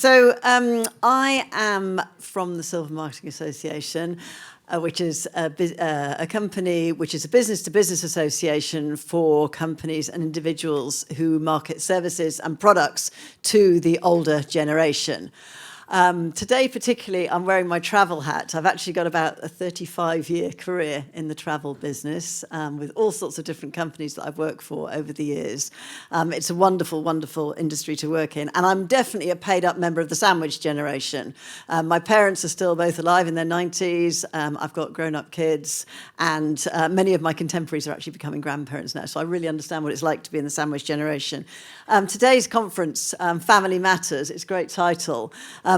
I am from the Silver Marketing Association, which is a company which is a business-to-business association for companies and individuals who market services and products to the older generation. Today, particularly, I'm wearing my travel hat. I've actually got about a 35-year career in the travel business with all sorts of different companies that I've worked for over the years. It's a wonderful, wonderful industry to work in. And I'm definitely a paid-up member of the sandwich generation. My parents are still both alive in their 90s. I've got grown-up kids. And many of my contemporaries are actually becoming grandparents now. So I really understand what it's like to be in the sandwich generation. Today's conference, Family Matters, it's a great title.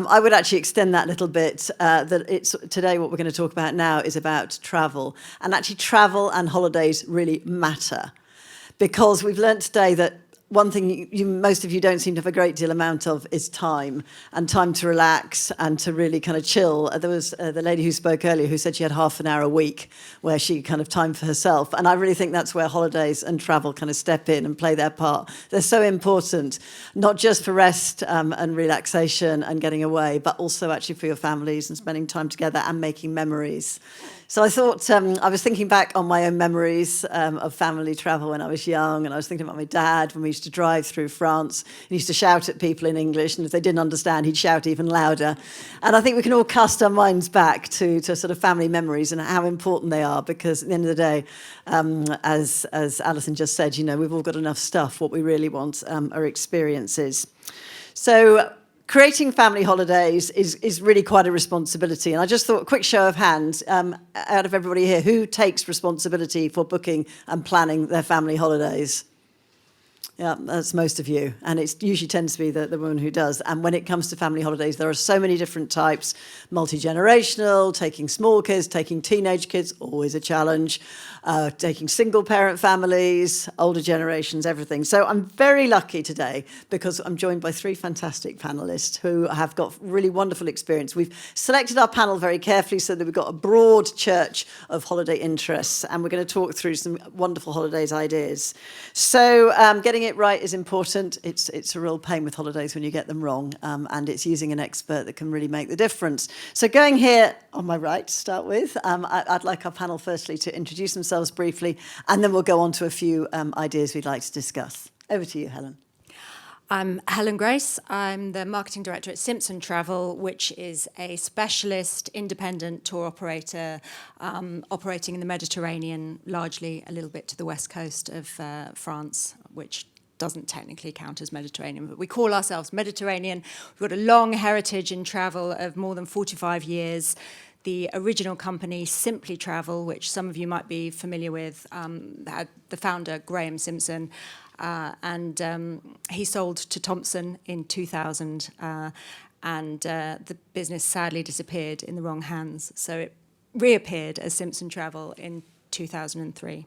I would actually extend that a little bit, that it's today what we're going to talk about now is about travel. And actually travel and holidays really matter. Because we've learnt today that one thing most of you don't seem to have a great deal amount of is time, and time to relax and to really kind of chill. There was the lady who spoke earlier who said she had half an hour a week where she kind of time for herself. And I really think that's where holidays and travel kind of step in and play their part. They're so important, not just for rest and relaxation and getting away, but also actually for your families and spending time together and making memories. So I thought, I was thinking back on my own memories of family travel when I was young, and I was thinking about my dad when we used to drive through France. He used to shout at people in English, and if they didn't understand, he'd shout even louder. And I think we can all cast our minds back to sort of family memories and how important they are, because at the end of the day, as Alison just said, you know, we've all got enough stuff. What we really want are experiences. So creating family holidays is really quite a responsibility. And I just thought, a quick show of hands, out of everybody here, who takes responsibility for booking and planning their family holidays? Yeah, that's most of you. And it usually tends to be the woman who does. And when it comes to family holidays, there are so many different types. Multi-generational, taking small kids, taking teenage kids, always a challenge. Taking single-parent families, older generations, everything. So I'm very lucky today because I'm joined by three fantastic panellists who have got really wonderful experience. We've selected our panel very carefully so that we've got a broad church of holiday interests, and we're going to talk through some wonderful holidays ideas. So getting it right is important. It's a real pain with holidays when you get them wrong, and it's using an expert that can really make the difference. So going here on my right to start with, I'd like our panel firstly to introduce themselves briefly, and then we'll go on to a few ideas we'd like to discuss. Over to you, Helen. I'm Helen Grace. I'm the marketing director at Simpson Travel, which is a specialist independent tour operator operating in the Mediterranean, largely a little bit to the west coast of France, which doesn't technically count as Mediterranean, but we call ourselves Mediterranean. We've got a long heritage in travel of more than 45 years. The original company, Simply Travel, which some of you might be familiar with, had the founder, Graham Simpson, and he sold to Thomson in 2000, and the business sadly disappeared in the wrong hands. So it reappeared as Simpson Travel in 2003.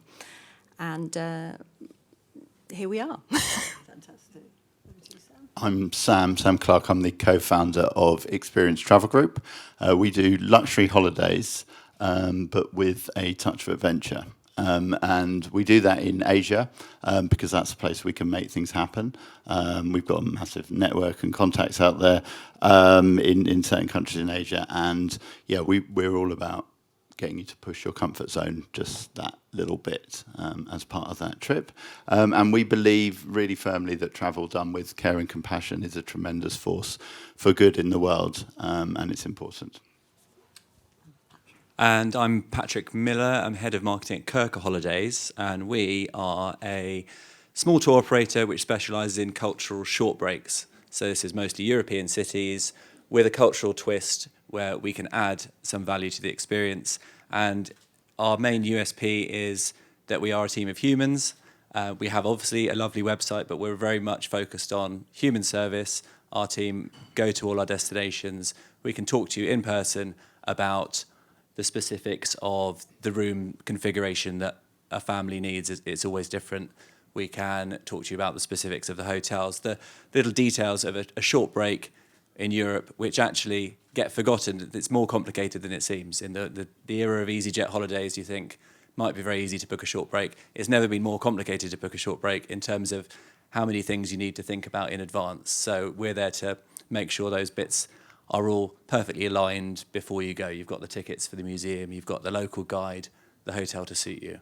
And here we are. Fantastic. I'm Sam Clark. I'm the co-founder of Experience Travel Group. We do luxury holidays, but with a touch of adventure. And we do that in Asia because that's a place we can make things happen. We've got a massive network and contacts out there in certain countries in Asia. And yeah, we're all about getting you to push your comfort zone just that little bit as part of that trip. And we believe really firmly that travel done with care and compassion is a tremendous force for good in the world, and it's important. And I'm Patrick Miller. I'm head of marketing at Kirker Holidays, and we are a small tour operator which specialises in cultural short breaks. So this is mostly European cities with a cultural twist where we can add some value to the experience. And our main USP is that we are a team of humans. We have obviously a lovely website, but we're very much focused on human service. Our team go to all our destinations. We can talk to you in person about the specifics of the room configuration that a family needs. It's always different. We can talk to you about the specifics of the hotels, the little details of a short break in Europe, which actually get forgotten. It's more complicated than it seems. In the era of EasyJet holidays, you think might be very easy to book a short break. It's never been more complicated to book a short break in terms of how many things you need to think about in advance. So we're there to make sure those bits are all perfectly aligned before you go. You've got the tickets for the museum, you've got the local guide, the hotel to suit you.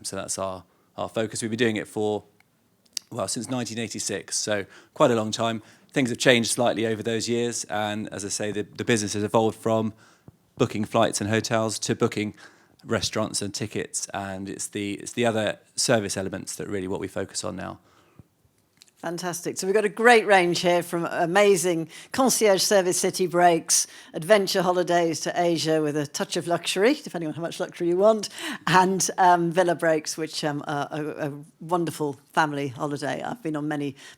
So that's our focus. We've been doing it for, well, since 1986, so quite a long time. Things have changed slightly over those years, and as I say, the business has evolved from booking flights and hotels to booking restaurants and tickets, and it's the other service elements that really what we focus on now. Fantastic. So we've got a great range here, from amazing concierge service city breaks, adventure holidays to Asia with a touch of luxury, depending on how much luxury you want, and villa breaks, which are a wonderful family holiday. I've been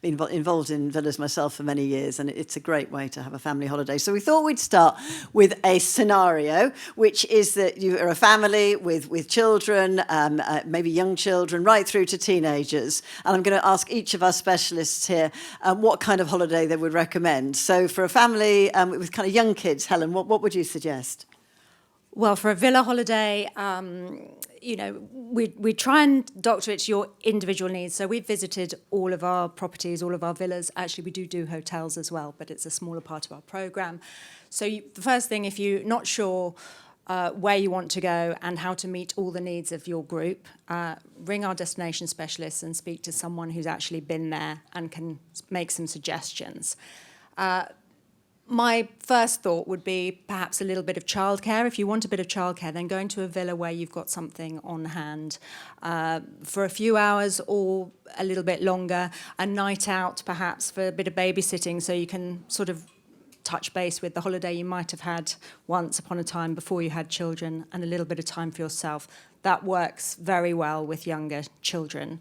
involved in villas myself for many years, and it's a great way to have a family holiday. So we thought we'd start with a scenario, which is that you are a family with children, maybe young children, right through to teenagers. And I'm going to ask each of our specialists here what kind of holiday they would recommend. So for a family with kind of young kids, Helen, what would you suggest? Well, for a villa holiday, we try and doctor it to your individual needs. So we've visited all of our properties, all of our villas. Actually, we do hotels as well, but it's a smaller part of our programme. So the first thing, if you're not sure where you want to go and how to meet all the needs of your group, ring our destination specialists and speak to someone who's actually been there and can make some suggestions. My first thought would be perhaps a little bit of childcare. If you want a bit of childcare, then go into a villa where you've got something on hand for a few hours or a little bit longer, a night out perhaps for a bit of babysitting, so you can sort of touch base with the holiday you might have had once upon a time before you had children, and a little bit of time for yourself. That works very well with younger children.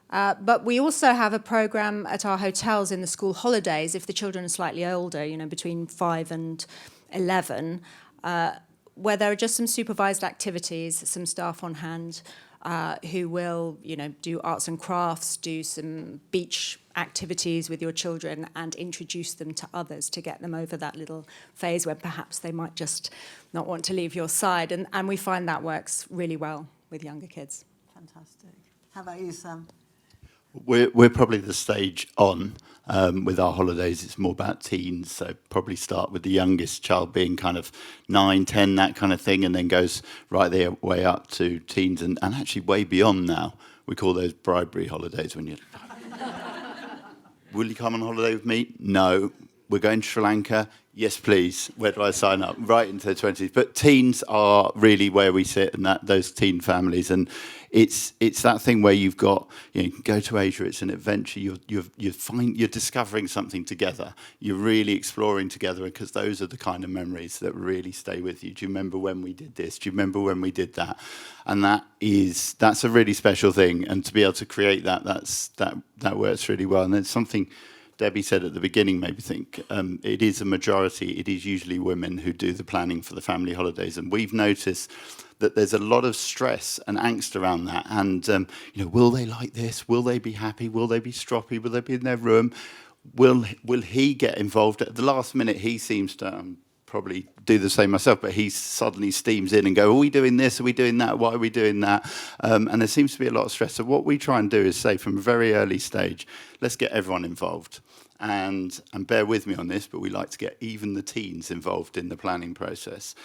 But we also have a programme at our hotels in the school holidays, if the children are slightly older, between 5 and 11, where there are just some supervised activities, some staff on hand who will, do arts and crafts, do some beach activities with your children and introduce them to others to get them over that little phase where perhaps they might just not want to leave your side. And we find that works really well with younger kids. Fantastic. How about you, Sam? We're probably the stage on with our holidays. It's more about teens, so probably start with the youngest child being kind of 9, 10, that kind of thing, and then goes right the way up to teens and actually way beyond now. We call those bribery holidays when you're... Will you come on holiday with me? No. We're going to Sri Lanka? Yes, please. Where do I sign up? Right into the 20s. But teens are really where we sit, and those teen families. And it's that thing where you've got, you can go to Asia, it's an adventure. You're discovering something together. You're really exploring together, because those are the kind of memories that really stay with you. Do you remember when we did this? Do you remember when we did that? And that's a really special thing. And to be able to create that works really well. And it's something Debbie said at the beginning made me think it is a majority. It is usually women who do the planning for the family holidays, and we've noticed that there's a lot of stress and angst around that. And will they like this? Will they be happy? Will they be stroppy? Will they be in their room? Will he get involved at the last minute? He seems to probably do the same myself, but he suddenly steams in and go, are we doing this? Are we doing that? Why are we doing that? And there seems to be a lot of stress. So what we try and do is say from a very early stage, let's get everyone involved. And bear with me on this, but we like to get even the teens involved in the planning process,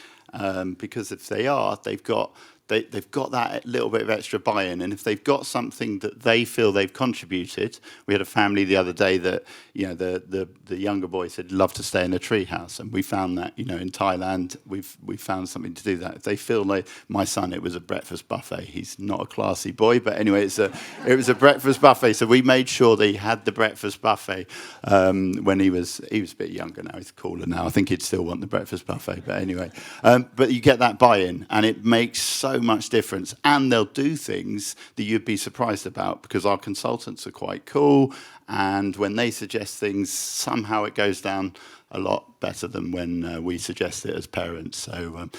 because if they are, they've got that little bit of extra buy-in, and if they've got something that they feel they've contributed. We had a family the other day that the younger boy said love to stay in a tree house, and we found that in Thailand we found something to do that. If they feel like my son, it was a breakfast buffet. He's not a classy boy, but anyway, it was a breakfast buffet. So we made sure that he had the breakfast buffet when he was a bit younger. Now he's cooler now. I think he'd still want the breakfast buffet, but anyway. But you get that buy-in, and it makes so much difference. And they'll do things that you'd be surprised about, because our consultants are quite cool, and when they suggest things, somehow it goes down a lot better than when we suggest it as parents. So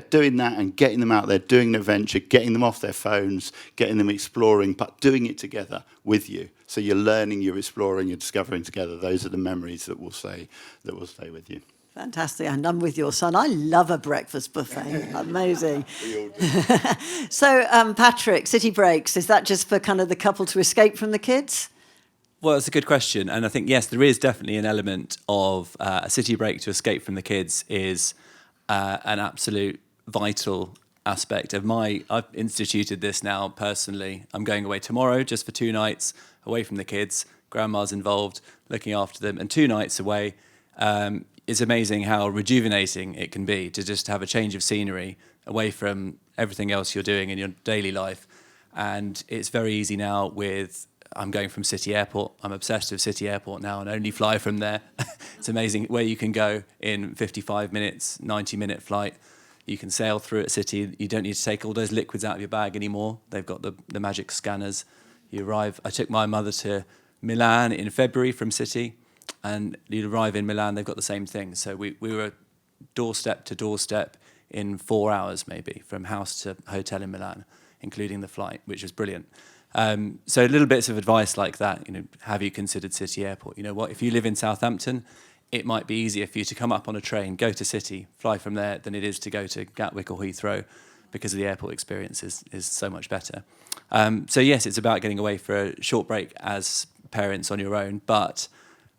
doing that and getting them out there, doing an adventure, getting them off their phones, getting them exploring, but doing it together with you. So you're learning, you're exploring, you're discovering together. Those are the memories that will stay with you. Fantastic. And I'm with your son. I love a breakfast buffet. Amazing. So, Patrick, city breaks, is that just for kind of the couple to escape from the kids? Well, it's a good question. And I think, yes, there is definitely an element of a city break to escape from the kids is an absolute vital aspect of I've instituted this now personally. I'm going away tomorrow just for 2 nights away from the kids. Grandma's involved, looking after them. And 2 nights away, it's amazing how rejuvenating it can be to just have a change of scenery away from everything else you're doing in your daily life. And it's very easy now I'm going from City Airport. I'm obsessed with City Airport now and only fly from there. It's amazing where you can go in 55 minutes, 90-minute flight. You can sail through at City. You don't need to take all those liquids out of your bag anymore. They've got the magic scanners. You arrive. I took my mother to Milan in February from City, and you arrive in Milan, they've got the same thing. So we were doorstep to doorstep in 4 hours maybe, from house to hotel in Milan, including the flight, which was brilliant. So little bits of advice like that, have you considered City Airport? You know what, if you live in Southampton, it might be easier for you to come up on a train, go to City, fly from there, than it is to go to Gatwick or Heathrow, because the airport experience is so much better. So yes, it's about getting away for a short break as parents on your own, but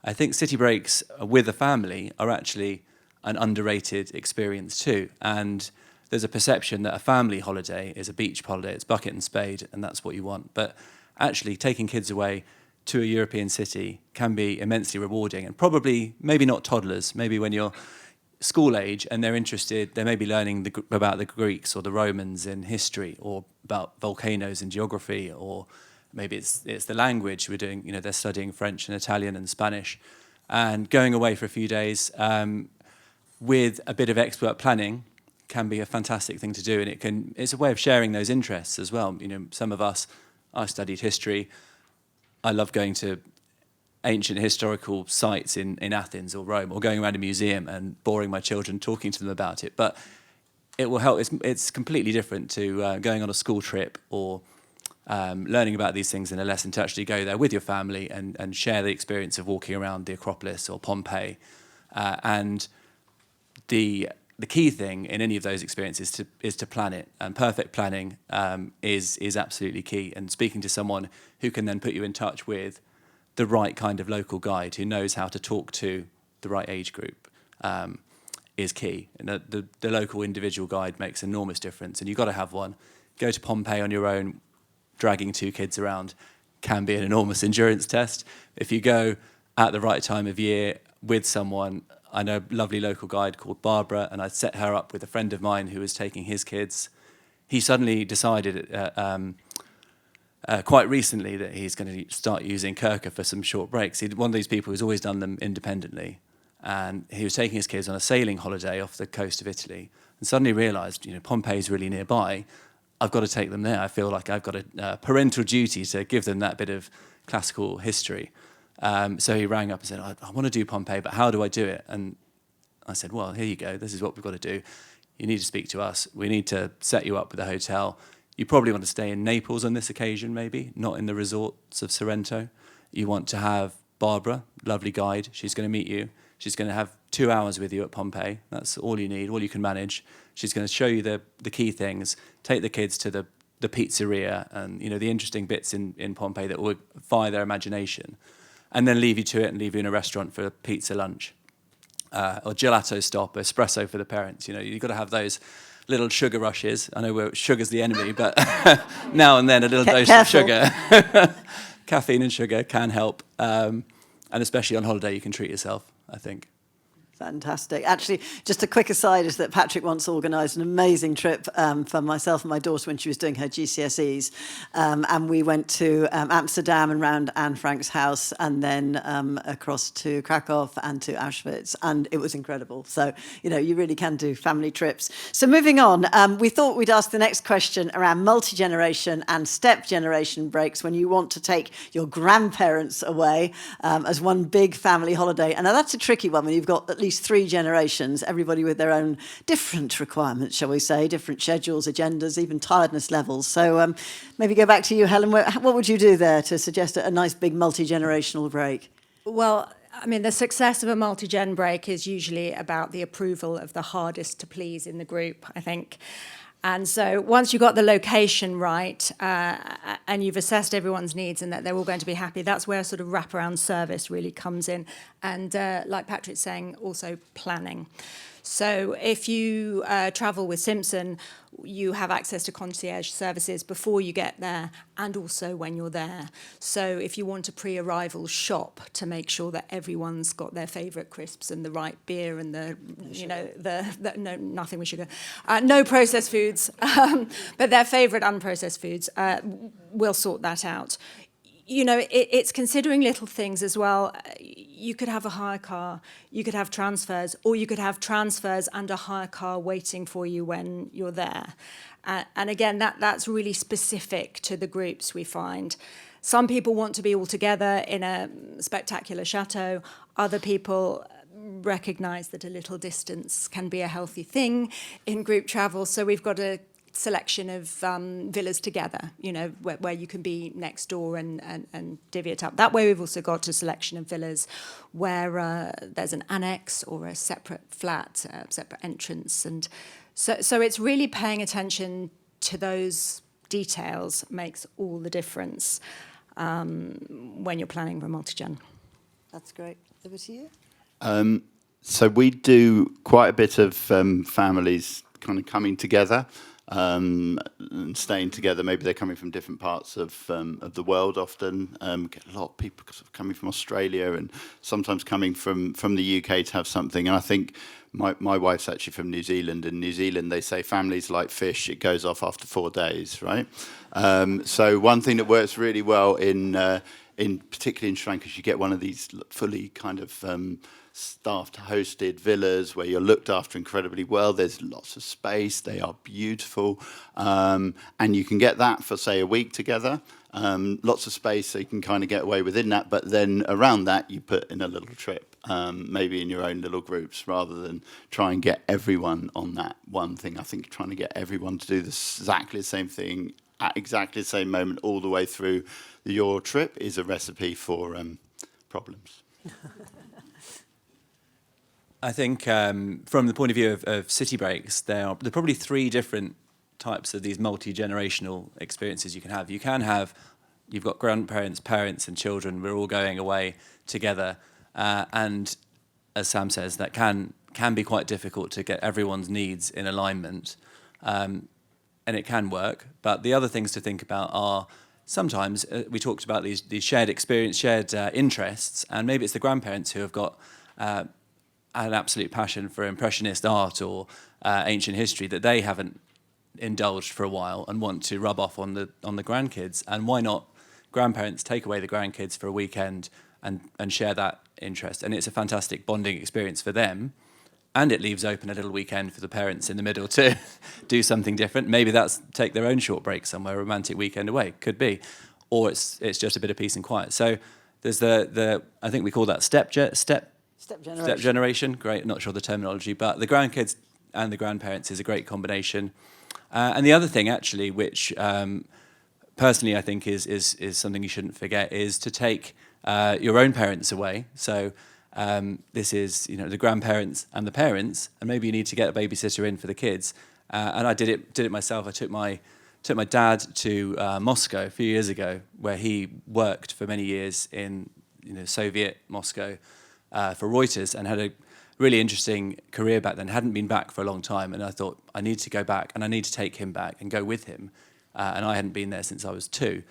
I think city breaks with a family are actually an underrated experience too. And there's a perception that a family holiday is a beach holiday, it's bucket and spade, and that's what you want. But actually taking kids away to a European city can be immensely rewarding, and probably, maybe not toddlers, maybe when you're school age and they're interested, they may be learning about the Greeks or the Romans in history, or about volcanoes in geography, or maybe it's the language we're doing, they're studying French and Italian and Spanish. And going away for a few days with a bit of expert planning can be a fantastic thing to do, and it's a way of sharing those interests as well. Some of us, I studied history. I love going to ancient historical sites in Athens or Rome, or going around a museum and boring my children, talking to them about it. But it will help. It's completely different to going on a school trip or learning about these things in a lesson, to actually go there with your family and share the experience of walking around the Acropolis or Pompeii. And the key thing in any of those experiences is to plan it, and perfect planning is absolutely key. And speaking to someone who can then put you in touch with the right kind of local guide who knows how to talk to the right age group is key. And the local individual guide makes an enormous difference, and you've got to have one. Go to Pompeii on your own, dragging 2 kids around can be an enormous endurance test. If you go at the right time of year with someone, I know a lovely local guide called Barbara, and I set her up with a friend of mine who was taking his kids. He suddenly decided quite recently that he's going to start using Kirka for some short breaks. He's one of these people who's always done them independently, and he was taking his kids on a sailing holiday off the coast of Italy, and suddenly realised, Pompeii's really nearby. I've got to take them there. I feel like I've got a parental duty to give them that bit of classical history. So he rang up and said, I want to do Pompeii, but how do I do it? And I said, well, here you go. This is what we've got to do. You need to speak to us. We need to set you up with a hotel. You probably want to stay in Naples on this occasion, maybe, not in the resorts of Sorrento. You want to have Barbara, lovely guide. She's going to meet you. She's going to have 2 hours with you at Pompeii. That's all you need, all you can manage. She's going to show you the key things, take the kids to the pizzeria and, the interesting bits in Pompeii that will fire their imagination, and then leave you to it and leave you in a restaurant for a pizza lunch or gelato stop, espresso for the parents. You've got to have those little sugar rushes. I know sugar's the enemy, but now and then a little dose of sugar. Caffeine and sugar can help. And especially on holiday, you can treat yourself, I think. Fantastic. Actually, just a quick aside is that Patrick once organised an amazing trip for myself and my daughter when she was doing her GCSEs. And we went to Amsterdam and round Anne Frank's house, and then across to Krakow and to Auschwitz. And it was incredible. So, you really can do family trips. So moving on, we thought we'd ask the next question around multi-generation and step-generation breaks when you want to take your grandparents away as one big family holiday. And now that's a tricky one when you've got at least 3 generations, everybody with their own different requirements, shall we say, different schedules, agendas, even tiredness levels. So maybe go back to you, Helen. What would you do there to suggest a nice big multi-generational break? Well, the success of a multi-gen break is usually about the approval of the hardest to please in the group, I think. And so once you've got the location right and you've assessed everyone's needs and that they're all going to be happy, that's where sort of wraparound service really comes in. And like Patrick's saying, also planning. So if you travel with Simpson, you have access to concierge services before you get there and also when you're there. So if you want a pre-arrival shop to make sure that everyone's got their favourite crisps and the right beer and no, nothing with sugar, no processed foods, but their favourite unprocessed foods, we'll sort that out. You know, it's considering little things as well. You could have a hire car, you could have transfers, or you could have transfers and a hire car waiting for you when you're there. And again, that's really specific to the groups we find. Some people want to be all together in a spectacular chateau. Other people recognise that a little distance can be a healthy thing in group travel. So we've got a selection of villas together, you know, where you can be next door and divvy it up. That way we've also got a selection of villas where there's an annex or a separate flat, separate entrance. And so it's really paying attention to those details makes all the difference when you're planning for multi-gen. That's great. Over to you. So we do quite a bit of families kind of coming together. And staying together. Maybe they're coming from different parts of the world. Often get a lot of people sort of coming from Australia and sometimes coming from the UK to have something. And I think my wife's actually from New Zealand. In New Zealand, they say families like fish; it goes off after 4 days, right? So one thing that works really well in particularly in Sri Lanka is you get one of these fully kind of staffed, hosted villas where you're looked after incredibly well. There's lots of space. They are beautiful. And you can get that for, say, a week together. Lots of space, so you can kind of get away within that. But then around that, you put in a little trip, maybe in your own little groups, rather than try and get everyone on that one thing. I think trying to get everyone to do exactly the same thing at exactly the same moment all the way through your trip is a recipe for problems. I think from the point of view of city breaks, there are probably 3 different types of these multi-generational experiences you can have. You've got grandparents, parents and children, we're all going away together. And as Sam says, that can be quite difficult to get everyone's needs in alignment. And it can work. But the other things to think about are sometimes, we talked about these shared experience, shared interests, and maybe it's the grandparents who have got an absolute passion for impressionist art or ancient history that they haven't indulged for a while and want to rub off on the grandkids. And why not grandparents take away the grandkids for a weekend and share that interest? And it's a fantastic bonding experience for them. And it leaves open a little weekend for the parents in the middle to do something different. Maybe that's take their own short break somewhere, a romantic weekend away, could be. Or it's just a bit of peace and quiet. So there's the I think we call that step generation. Great, not sure the terminology, but the grandkids and the grandparents is a great combination. And the other thing, actually, which personally I think is something you shouldn't forget, is to take your own parents away. So this is, the grandparents and the parents, and maybe you need to get a babysitter in for the kids. And I did it myself. I took my dad to Moscow a few years ago, where he worked for many years in Soviet Moscow for Reuters and had a really interesting career back then. Hadn't been back for a long time, and I thought I need to go back and I need to take him back and go with him. And I hadn't been there since I was 2.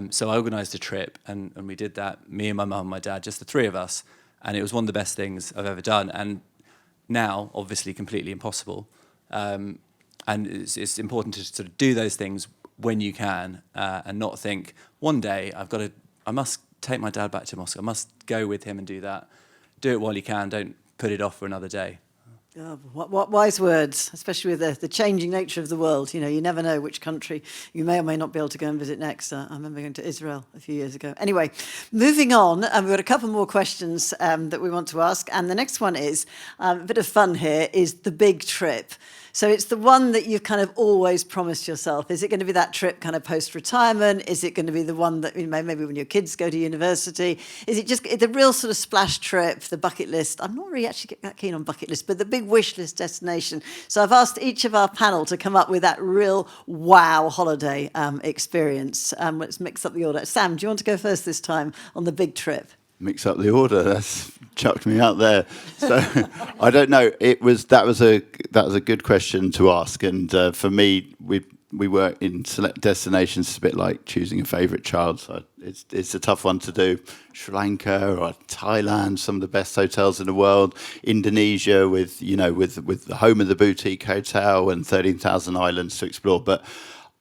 So I organised a trip, and we did that. Me and my mum and my dad, just the 3 of us. And it was one of the best things I've ever done. And now, obviously, completely impossible. And it's important to sort of do those things when you can, and not think, one day I must take my dad back to Moscow. I must go with him and do that. Do it while you can. Don't put it off for another day. Oh, what wise words, especially with the changing nature of the world. You never know which country you may or may not be able to go and visit next. I remember going to Israel a few years ago. Anyway, moving on, we've got a couple more questions that we want to ask. And the next one is, a bit of fun here, is the big trip. So it's the one that you've kind of always promised yourself. Is it going to be that trip kind of post-retirement? Is it going to be the one that, maybe when your kids go to university? Is it just the real sort of splash trip, the bucket list? I'm not really actually that keen on bucket list, but the big wish list destination. So I've asked each of our panel to come up with that real wow holiday experience. Let's mix up the order. Sam, do you want to go first this time on the big trip? Mix up the order. That's chucked me out there. So I don't know. That was a good question to ask. And for me, we work in select destinations. It's a bit like choosing a favourite child. So it's a tough one to do. Sri Lanka or Thailand, some of the best hotels in the world. Indonesia with the home of the boutique hotel and 13,000 islands to explore. But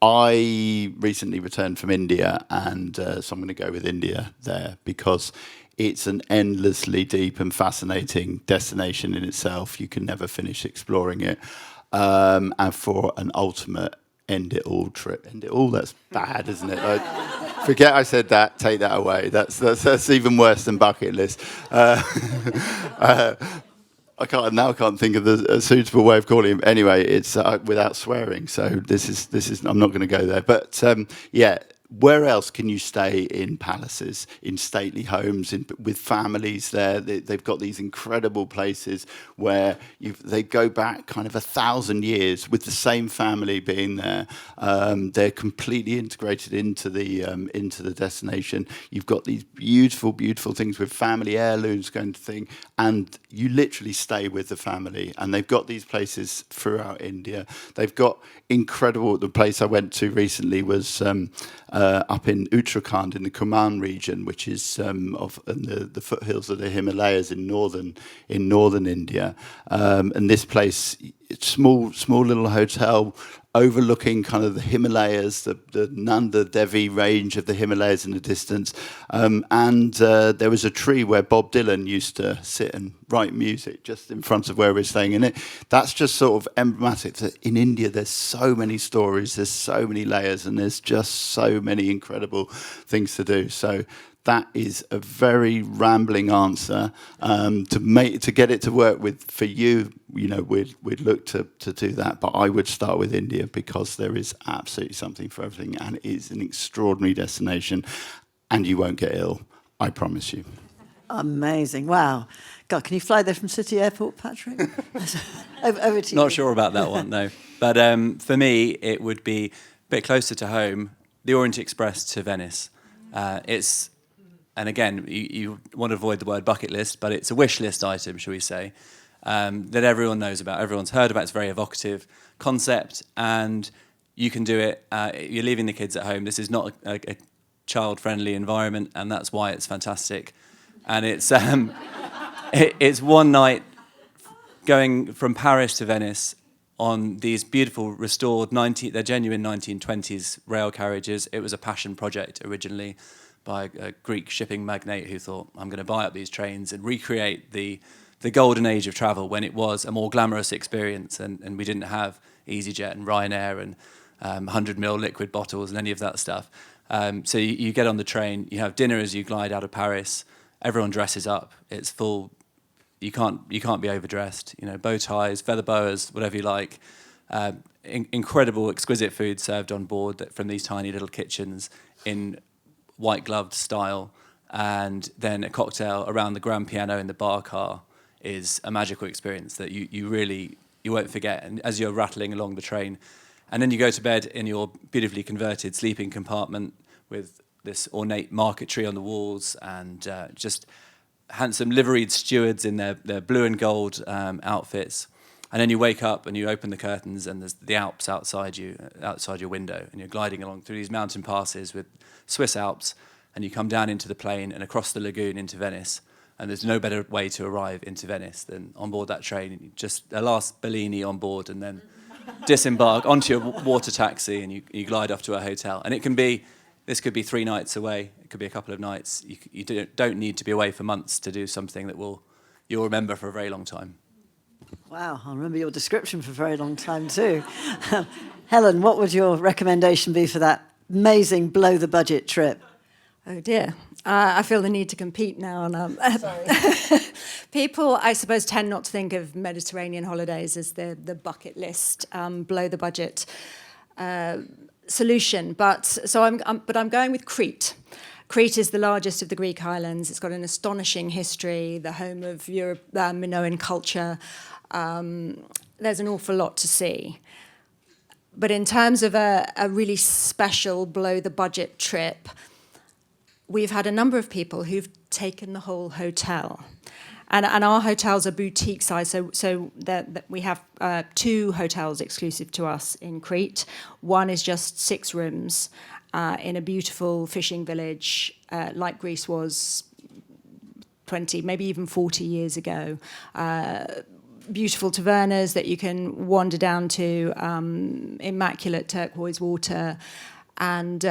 I recently returned from India, and so I'm going to go with India there because it's an endlessly deep and fascinating destination in itself. You can never finish exploring it. And for an ultimate end it all trip. End it all, that's bad, isn't it? Forget I said that, take that away. That's even worse than bucket list. I can't think of a suitable way of calling it. Anyway, it's without swearing. So this is I'm not going to go there. But yeah, where else can you stay in palaces, in stately homes, with families there? They've got these incredible places where they go back kind of 1,000 years with the same family being there. They're completely integrated into the destination. You've got these beautiful, beautiful things with family heirlooms going to thing, and you literally stay with the family. And they've got these places throughout India. They've got incredible. The place I went to recently was up in Uttarakhand in the Kumaon region, which is in the foothills of the Himalayas in northern India. And this place, small little hotel overlooking kind of the Himalayas, the Nanda Devi range of the Himalayas in the distance. And there was a tree where Bob Dylan used to sit and write music just in front of where we're staying in it. That's just sort of emblematic that in India there's so many stories, there's so many layers, and there's just so many incredible things to do. So that is a very rambling answer. To get it to work for you, we'd look to do that. But I would start with India because there is absolutely something for everything, and it is an extraordinary destination, and you won't get ill, I promise you. Amazing! Wow, God, can you fly there from City Airport, Patrick? over to you. Not sure about that one, no. But for me, it would be a bit closer to home. The Orient Express to Venice. And again, you want to avoid the word bucket list, but it's a wish list item, shall we say, that everyone knows about, everyone's heard about. It's a very evocative concept, and you can do it. You're leaving the kids at home. This is not a child-friendly environment, and that's why it's fantastic. And it's it's one night going from Paris to Venice on these beautiful restored they're genuine 1920s rail carriages. It was a passion project originally by a Greek shipping magnate who thought, I'm going to buy up these trains and recreate the golden age of travel when it was a more glamorous experience, and we didn't have EasyJet and Ryanair and 100ml liquid bottles and any of that stuff. So you get on the train, you have dinner as you glide out of Paris, everyone dresses up, it's full, you can't be overdressed, bow ties, feather boas, whatever you like. Incredible, exquisite food served on board from these tiny little kitchens in white-gloved style, and then a cocktail around the grand piano in the bar car is a magical experience that you won't forget. And as you're rattling along the train, and then you go to bed in your beautifully converted sleeping compartment with this ornate marquetry on the walls and just handsome liveried stewards in their blue and gold outfits. And then you wake up and you open the curtains and there's the Alps outside your window, and you're gliding along through these mountain passes with Swiss Alps, and you come down into the plain and across the lagoon into Venice. And there's no better way to arrive into Venice than on board that train. Just a last Bellini on board, and then disembark onto your water taxi, and you glide off to a hotel. And this could be 3 nights away. It could be a couple of nights. You don't need to be away for months to do something that you'll remember for a very long time. Wow, I'll remember your description for a very long time too. Helen, what would your recommendation be for that amazing blow-the-budget trip? Oh dear. I feel the need to compete now. People, I suppose, tend not to think of Mediterranean holidays as the bucket list, below the budget solution. But I'm going with Crete. Crete is the largest of the Greek islands. It's got an astonishing history, the home of Europe, Minoan culture. There's an awful lot to see. But in terms of a really special below-the-budget trip, we've had a number of people who've taken the whole hotel. And our hotels are boutique size, so that we have 2 hotels exclusive to us in Crete. One is just 6 rooms in a beautiful fishing village, like Greece was 20, maybe even 40 years ago. Beautiful tavernas that you can wander down to, immaculate turquoise water, and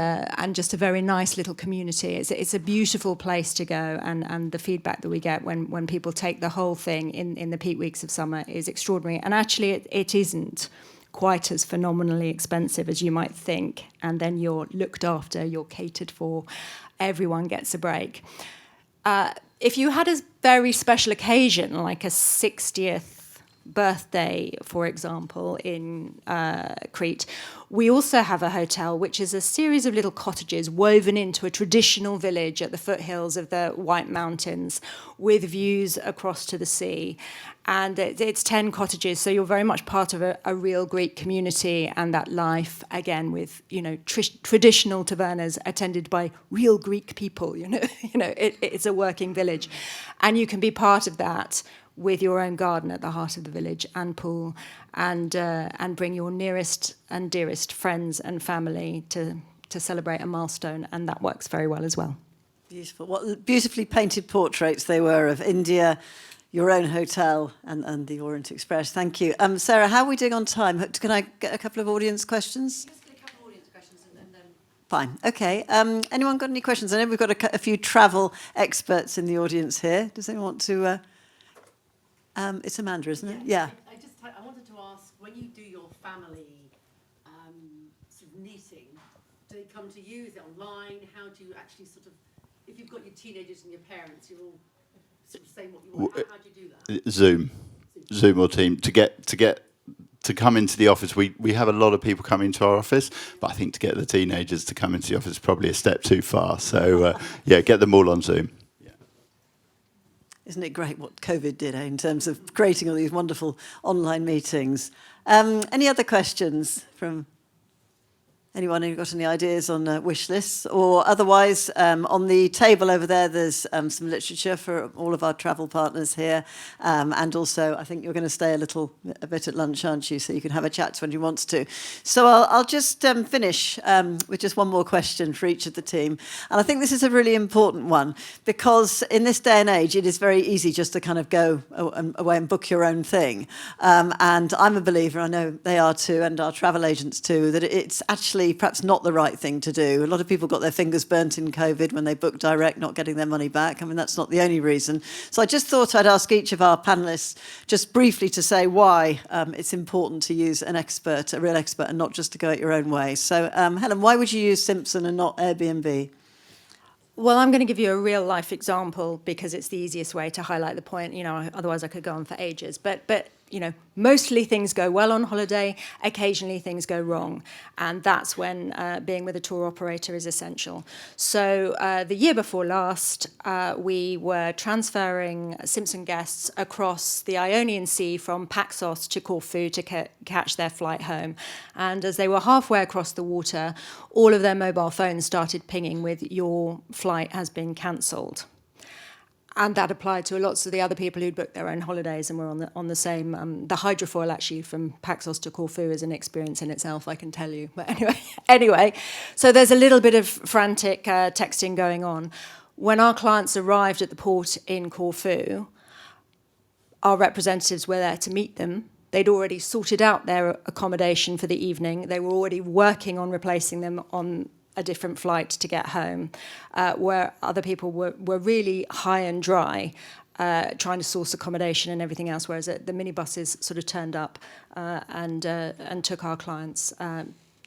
just a very nice little community. It's a beautiful place to go, and the feedback that we get when people take the whole thing in the peak weeks of summer is extraordinary. And actually, it isn't quite as phenomenally expensive as you might think, and then you're looked after, you're catered for, everyone gets a break. If you had a very special occasion, like a 60th birthday, for example, in Crete, we also have a hotel which is a series of little cottages woven into a traditional village at the foothills of the White Mountains with views across to the sea. And it's 10 cottages, so you're very much part of a real Greek community and that life, again, with traditional tavernas attended by real Greek people. It's a working village. And you can be part of that with your own garden at the heart of the village and pool, and bring your nearest and dearest friends and family to celebrate a milestone, and that works very well as well. Beautiful. What beautifully painted portraits they were of India, your own hotel, and the Orient Express. Thank you. Sarah, how are we doing on time? Can I get a couple of audience questions? Just get a couple of audience questions and then... Fine. Okay. Anyone got any questions? I know we've got a few travel experts in the audience here. Does anyone want to... it's Amanda, isn't it? Yeah. I wanted to ask, when you do your family sort of meeting, do they come to you? Is it online? How do you actually sort of, if you've got your teenagers and your parents, you're all sort of saying what you want. How do you do that? Zoom or Team to come into the office. We have a lot of people come into our office, but I think to get the teenagers to come into the office is probably a step too far. So get them all on Zoom. Isn't it great what COVID did in terms of creating all these wonderful online meetings? Any other questions from anyone who got any ideas on wish lists? Or otherwise, on the table over there, there's some literature for all of our travel partners here. And also, I think you're going to stay a bit at lunch, aren't you? So you can have a chat when you want to. So I'll just finish with just one more question for each of the team. And I think this is a really important one, because in this day and age, it is very easy just to kind of go away and book your own thing. And I'm a believer, I know they are too, and our travel agents too, that it's actually perhaps not the right thing to do. A lot of people got their fingers burnt in COVID when they booked direct, not getting their money back. I mean, that's not the only reason. So I just thought I'd ask each of our panellists just briefly to say why it's important to use an expert, a real expert, and not just to go it your own way. So Helen, why would you use Simpson and not Airbnb? Well, I'm going to give you a real life example because it's the easiest way to highlight the point. Otherwise I could go on for ages. But mostly things go well on holiday. Occasionally things go wrong, and that's when being with a tour operator is essential. So the year before last, we were transferring Simpson guests across the Ionian Sea from Paxos to Corfu to catch their flight home. And as they were halfway across the water, all of their mobile phones started pinging with "Your flight has been cancelled." And that applied to lots of the other people who'd booked their own holidays and were on the same. The hydrofoil actually from Paxos to Corfu is an experience in itself, I can tell you. But anyway, so there's a little bit of frantic texting going on. When our clients arrived at the port in Corfu, our representatives were there to meet them. They'd already sorted out their accommodation for the evening. They were already working on replacing them on a different flight to get home, where other people were really high and dry, trying to source accommodation and everything else, whereas the minibuses sort of turned up and took our clients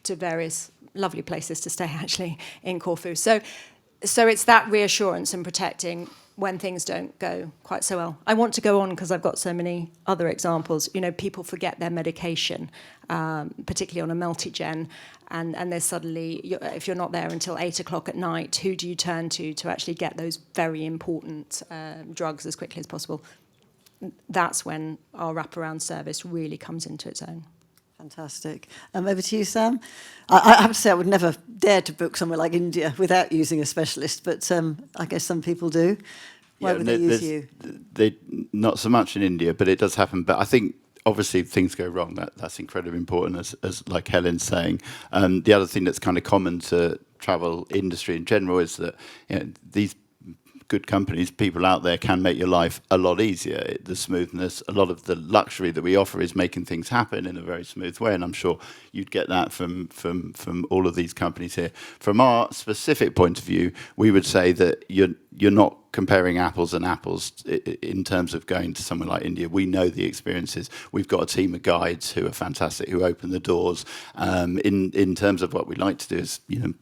to various lovely places to stay, actually, in Corfu. So So it's that reassurance and protecting when things don't go quite so well. I want to go on because I've got so many other examples. You know, people forget their medication, particularly on a multi-gen, and there's suddenly, if you're not there until 8 o'clock at night, who do you turn to actually get those very important drugs as quickly as possible? That's when our wraparound service really comes into its own. Fantastic. Over to you, Sam. I have to say I would never dare to book somewhere like India without using a specialist, but I guess some people do. Why would they use you? They, not so much in India, but it does happen. But I think obviously if things go wrong, that's incredibly important, as like Helen's saying. The other thing that's kind of common to travel industry in general is that, you know, these good companies, people out there can make your life a lot easier. The smoothness, a lot of the luxury that we offer is making things happen in a very smooth way, and I'm sure you'd get that from all of these companies here. From our specific point of view, we would say that you're not comparing apples and apples in terms of going to somewhere like India. We know the experiences. We've got a team of guides who are fantastic, who open the doors. In terms of what we like to do is, you know,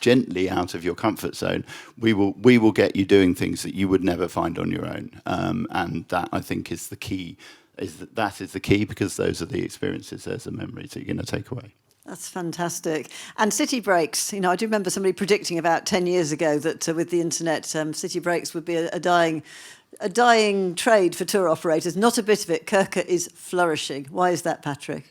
gently out of your comfort zone. We will get you doing things that you would never find on your own, and that, I think, is the key. That is the key, because those are the experiences, there's the memories that you're going to take away. That's fantastic. And city breaks, you know, I do remember somebody predicting about 10 years ago that with the internet, city breaks would be a dying trade for tour operators. Not a bit of it. Kirka is flourishing. Why is that, Patrick?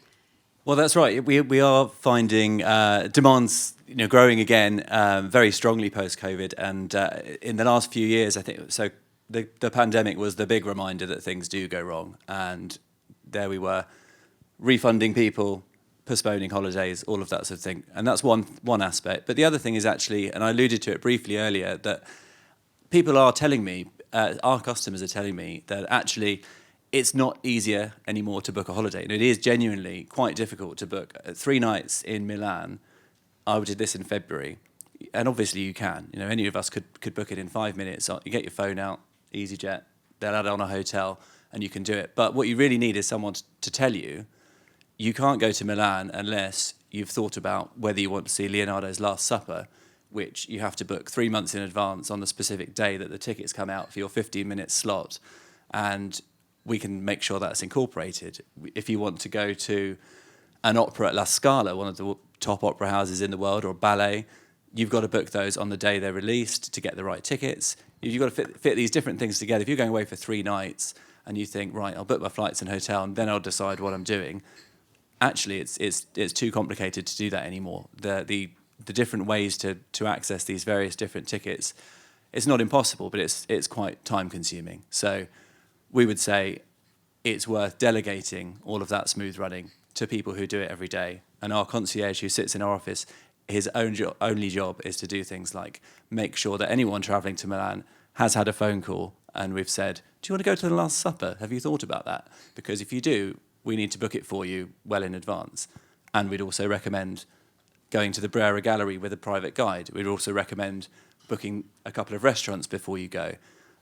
Well, that's right. We are finding demands, you know, growing again very strongly post-COVID, and in the last few years, I think so. The pandemic was the big reminder that things do go wrong, and there we were, refunding people, postponing holidays, all of that sort of thing, and that's one aspect. But the other thing is actually, and I alluded to it briefly earlier, that people are telling me, our customers are telling me that actually, it's not easier anymore to book a holiday. And it is genuinely quite difficult to book 3 nights in Milan. I did this in February. And obviously you can. You know, any of us could book it in 5 minutes. You get your phone out, EasyJet, they'll add on a hotel, and you can do it. But what you really need is someone to tell you, you can't go to Milan unless you've thought about whether you want to see Leonardo's Last Supper, which you have to book 3 months in advance on the specific day that the tickets come out for your 15-minute slot. And we can make sure that's incorporated. If you want to go to an opera at La Scala, one of the top opera houses in the world, or ballet, you've got to book those on the day they're released to get the right tickets. You've got to fit these different things together. If you're going away for 3 nights and you think, right, I'll book my flights and hotel and then I'll decide what I'm doing, actually it's too complicated to do that anymore. The different ways to access these various different tickets, it's not impossible, but it's quite time consuming. So we would say it's worth delegating all of that smooth running to people who do it every day. And our concierge who sits in our office, his only job is to do things like make sure that anyone travelling to Milan has had a phone call and we've said, do you want to go to the Last Supper? Have you thought about that? Because if you do, we need to book it for you well in advance. And we'd also recommend going to the Brera Gallery with a private guide. We'd also recommend booking a couple of restaurants before you go.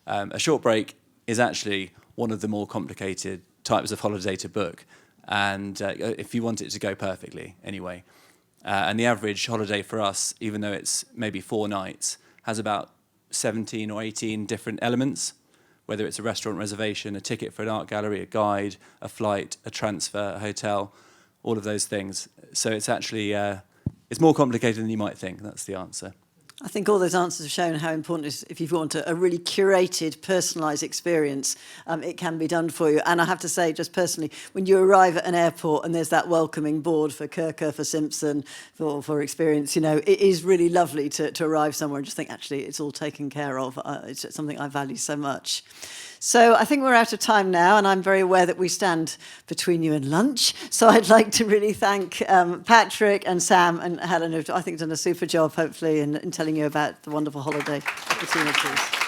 A short break is actually one of the more complicated types of holiday to book, and if you want it to go perfectly anyway. And the average holiday for us, even though it's maybe 4 nights, has about 17 or 18 different elements, whether it's a restaurant reservation, a ticket for an art gallery, a guide, a flight, a transfer, a hotel, all of those things. So it's actually, it's more complicated than you might think. That's the answer. I think all those answers have shown how important it is if you want a really curated, personalised experience, it can be done for you. And I have to say, just personally, when you arrive at an airport and there's that welcoming board for Kirka, for Simpson, for Experience, you know, it is really lovely to arrive somewhere and just think, actually, it's all taken care of. It's something I value so much. So I think we're out of time now, and I'm very aware that we stand between you and lunch. So I'd like to really thank Patrick and Sam and Helen, who've, I think, done a super job, hopefully, in telling you about the wonderful holiday opportunities.